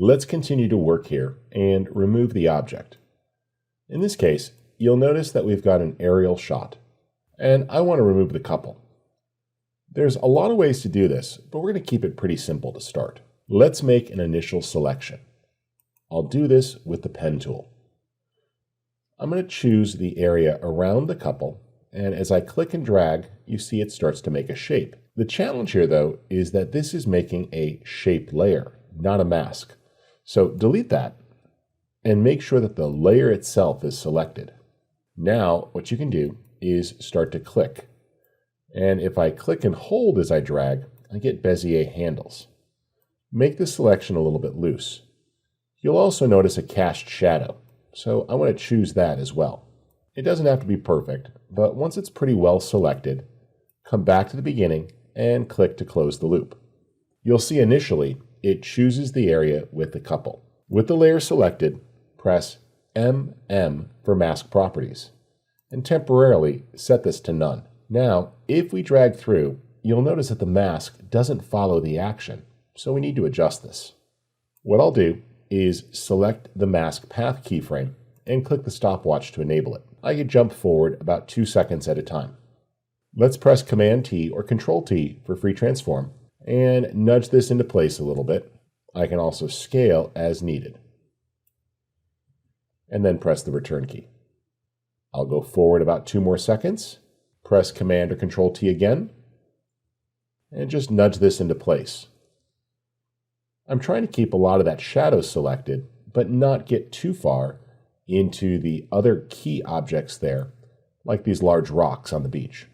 Let's continue to work here and remove the object. In this case, you'll notice that we've got an aerial shot, and I want to remove the couple. There's a lot of ways to do this, but we're going to keep it pretty simple to start. Let's make an initial selection. I'll do this with the pen tool. I'm going to choose the area around the couple, and as I click and drag, you see it starts to make a shape. The challenge here, though, is that this is making a shape layer, not a mask. So delete that and make sure that the layer itself is selected. Now, what you can do is start to click. And if I click and hold as I drag, I get Bezier handles. Make the selection a little bit loose. You'll also notice a cast shadow, so I want to choose that as well. It doesn't have to be perfect, but once it's pretty well selected, come back to the beginning and click to close the loop. You'll see initially it chooses the area with the couple. With the layer selected, press MM for mask properties and temporarily set this to none. Now, if we drag through, you'll notice that the mask doesn't follow the action, so we need to adjust this. What I'll do is select the mask path keyframe and click the stopwatch to enable it. I can jump forward about 2 seconds at a time. Let's press Command T or Control T for free transform and nudge this into place a little bit. I can also scale as needed. And then press the return key. I'll go forward about 2 more seconds, press Command or Control T again, and just nudge this into place. I'm trying to keep a lot of that shadow selected, but not get too far into the other key objects there, like these large rocks on the beach.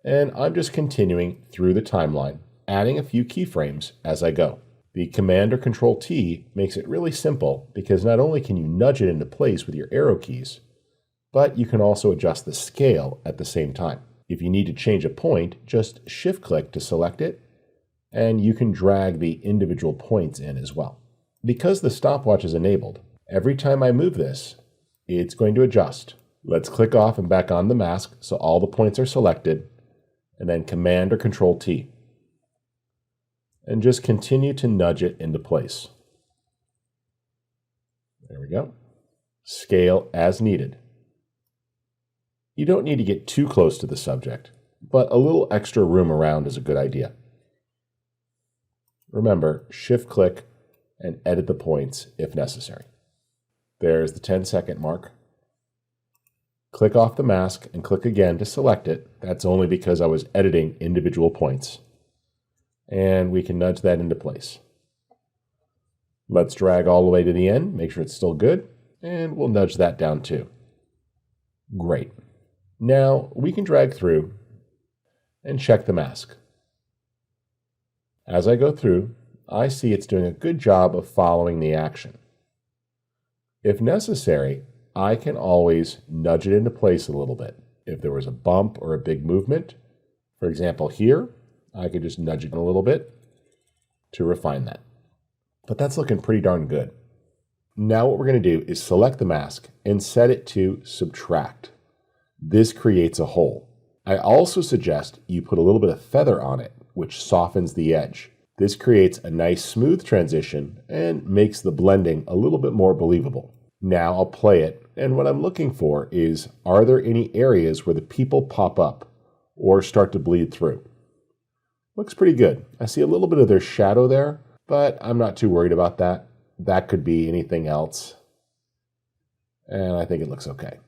And I'm just continuing through the timeline, adding a few keyframes as I go. The Command or Control T makes it really simple because not only can you nudge it into place with your arrow keys, but you can also adjust the scale at the same time. If you need to change a point, just shift-click to select it, and you can drag the individual points in as well. Because the stopwatch is enabled, every time I move this, it's going to adjust. Let's click off and back on the mask so all the points are selected, and then Command or Control T. And just continue to nudge it into place. There we go. Scale as needed. You don't need to get too close to the subject, but a little extra room around is a good idea. Remember, shift-click and edit the points if necessary. There's the 10-second mark. Click off the mask and click again to select it. That's only because I was editing individual points. And we can nudge that into place. Let's drag all the way to the end, make sure it's still good, and we'll nudge that down too. Great. Now we can drag through and check the mask. As I go through, I see it's doing a good job of following the action. If necessary, I can always nudge it into place a little bit. If there was a bump or a big movement, for example here, I could just nudge it a little bit to refine that. But that's looking pretty darn good. Now what we're going to do is select the mask and set it to subtract. This creates a hole. I also suggest you put a little bit of feather on it, which softens the edge. This creates a nice smooth transition and makes the blending a little bit more believable. Now I'll play it, and what I'm looking for is, are there any areas where the people pop up or start to bleed through? Looks pretty good. I see a little bit of their shadow there, but I'm not too worried about that. That could be anything else. And I think it looks okay.